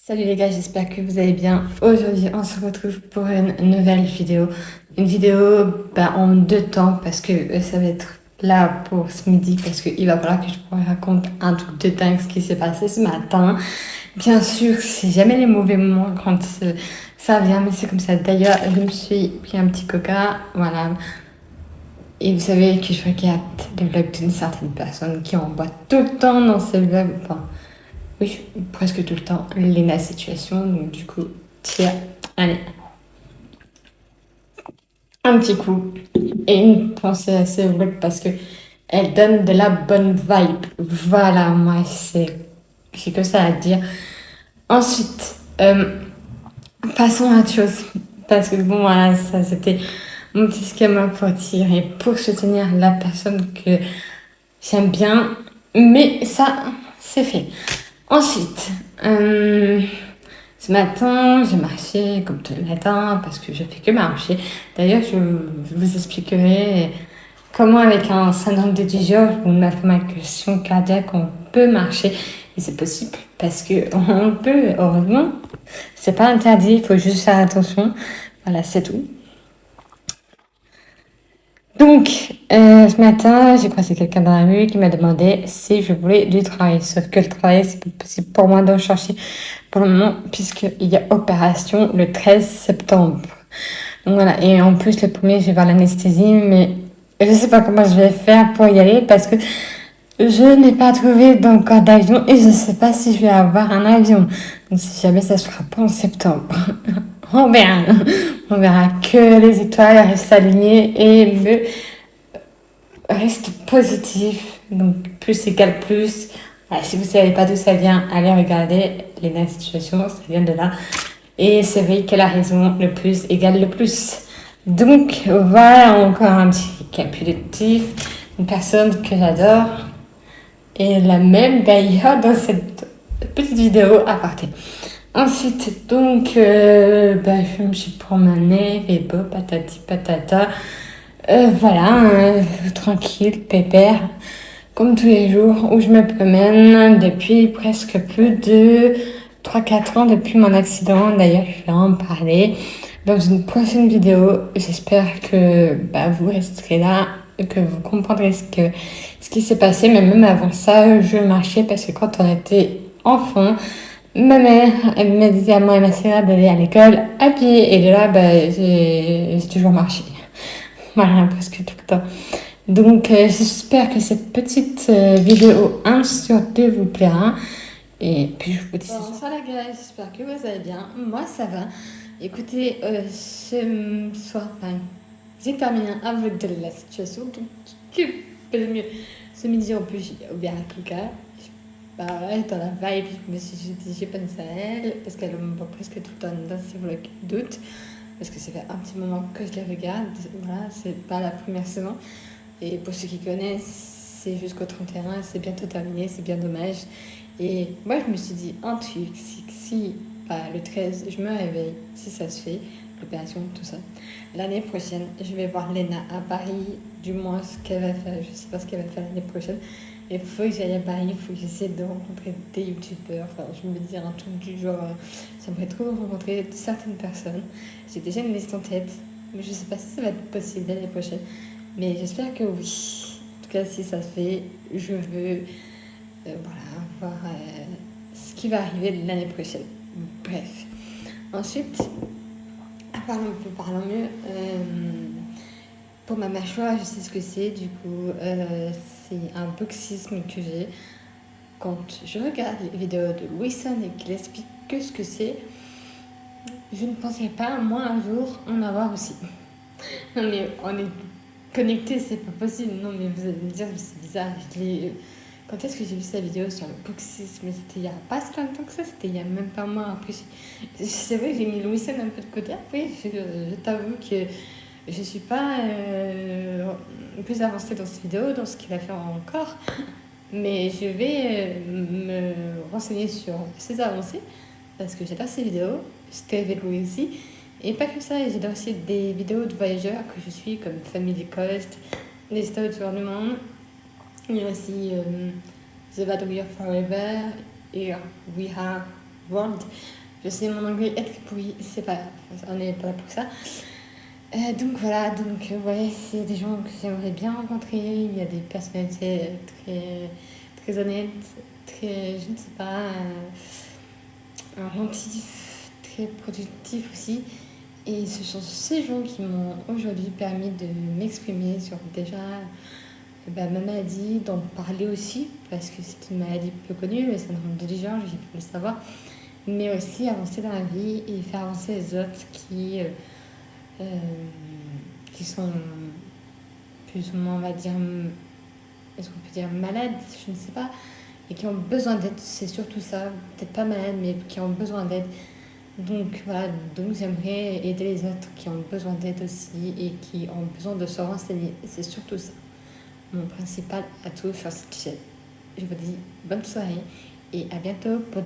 Salut les gars, j'espère que vous allez bien. Aujourd'hui, on se retrouve pour une nouvelle vidéo. Une vidéo en deux temps parce que ça va être là pour ce midi parce qu'il va falloir que je vous raconte un truc de dingue ce qui s'est passé ce matin. Bien sûr, c'est jamais les mauvais moments quand ça vient, mais c'est comme ça. D'ailleurs, je me suis pris un petit coca, voilà. Et vous savez que je regarde les vlogs d'une certaine personne qui en boit tout le temps dans ses vlogs. Enfin, oui, presque tout le temps, Lena Situation. Donc, du coup, tiens, allez, un petit coup. Et une pensée à ce vlog parce que elle donne de la bonne vibe. Voilà, moi, j'ai que ça à dire. Ensuite, passons à autre chose. Parce que bon, voilà, ça c'était mon petit schéma pour tirer, pour soutenir la personne que j'aime bien. Mais ça, c'est fait. Ensuite, ce matin, j'ai marché comme tous les matins parce que je fais que marcher. D'ailleurs, je vous expliquerai comment, avec un syndrome de Dijon ou une malformation cardiaque, on peut marcher. Et c'est possible parce que on peut, heureusement, c'est pas interdit, il faut juste faire attention. Voilà, c'est tout. Donc, ce matin, j'ai croisé quelqu'un dans la rue qui m'a demandé si je voulais du travail. Sauf que le travail, c'est pas possible pour moi d'en chercher pour le moment, puisqu'il y a opération le 13 septembre. Donc voilà, et en plus, le premier, je vais voir l'anesthésie, mais je sais pas comment je vais faire pour y aller, parce que je n'ai pas trouvé d'encore d'avion, et je sais pas si je vais avoir un avion. Donc si jamais ça se fera pas en septembre. On verra. On verra que les étoiles restent alignées et me reste positif. Donc, plus égale plus. Voilà, si vous ne savez pas d'où ça vient, allez regarder les situations, ça vient de là. Et c'est vrai qu'elle a raison, le plus égale le plus. Donc, voilà encore un petit récapitulatif. Une personne que j'adore. Et la même d'ailleurs dans cette petite vidéo à partir. Ensuite, donc, je me suis promenée, et beau, patati patata. Voilà, tranquille, pépère, comme tous les jours où je me promène depuis presque plus de 3-4 ans depuis mon accident. D'ailleurs, je vais en parler dans une prochaine vidéo. J'espère que vous resterez là, que vous comprendrez ce qui s'est passé. Mais même avant ça, je marchais parce que quand on était enfant, ma mère, elle me disait à moi et ma sœur d'aller à l'école à pied. Et de là, j'ai toujours marché. Voilà, presque tout le temps. Donc, j'espère que cette petite vidéo 1 sur 2 vous plaira. Et puis, je vous dis bonsoir les gars, j'espère que vous allez bien. Moi, ça va. Écoutez, ce soir, j'ai terminé un vlog de la situation. Donc, que peut mieux. Ce midi, en plus, j'ai ouvert un coca. Ouais, dans la vibe, je me suis dit, j'ai pensé à elle, parce qu'elle me voit presque tout le temps dans ses vlogs d'août. Parce que ça fait un petit moment que je les regarde. Voilà, c'est pas la première saison. Et pour ceux qui connaissent, c'est jusqu'au 31, c'est bientôt terminé, c'est bien dommage. Et moi, je me suis dit un truc, si le 13, je me réveille, si ça se fait, l'opération, tout ça. L'année prochaine, je vais voir Lena à Paris, du moins ce qu'elle va faire, je sais pas ce qu'elle va faire l'année prochaine. Il faut que j'aille à Paris, il faut que j'essaie de rencontrer des youtubeurs. Enfin, je me dis un truc du genre, j'aimerais trop rencontrer certaines personnes. J'ai déjà une liste en tête, mais je sais pas si ça va être possible l'année prochaine. Mais j'espère que oui. En tout cas, si ça se fait, je veux voir ce qui va arriver l'année prochaine. Bref. Ensuite, parlons mieux. Pour ma mâchoire, je sais ce que c'est. Du coup, c'est un bruxisme que j'ai. Quand je regarde les vidéos de Louison et qu'il explique que ce que c'est, je ne pensais pas, moi, un jour, en avoir aussi. Non, mais on est connectés, c'est pas possible. Non, mais vous allez me dire, c'est bizarre. Quand est-ce que j'ai vu sa vidéo sur le bruxisme? C'était il y a pas si longtemps que ça, c'était il y a même pas un mois. Après, c'est vrai que j'ai mis Louison un peu de côté. Après, je t'avoue que je suis pas plus avancée dans cette vidéo, dans ce qu'il a fait encore. Mais je vais me renseigner sur ses avancées parce que j'adore ses vidéos. C'était avec lui aussi. Et pas que ça, j'adore aussi des vidéos de voyageurs que je suis, comme Family Coast, les histoires autour du monde. Il y a aussi The Bad We Are Forever et We Are world. Je sais, mon anglais est très pourri, c'est pas grave, on n'est pas là pour ça. Donc voilà, ouais, c'est des gens que j'aimerais bien rencontrer. Il y a des personnalités très honnêtes, très, je ne sais pas, inventifs, très productifs aussi. Et ce sont ces gens qui m'ont aujourd'hui permis de m'exprimer sur déjà ma maladie, d'en parler aussi, parce que c'est une maladie peu connue, le syndrome de Dijon, il faut le savoir, mais aussi avancer dans la vie et faire avancer les autres euh, qui sont plus ou moins, on va dire, est-ce qu'on peut dire malades, je ne sais pas, et qui ont besoin d'aide, c'est surtout ça, peut-être pas malades, mais qui ont besoin d'aide. Donc voilà, donc j'aimerais aider les autres qui ont besoin d'aide aussi et qui ont besoin de se renseigner. C'est surtout ça, mon principal atout sur cette chaîne. Je vous dis bonne soirée et à bientôt pour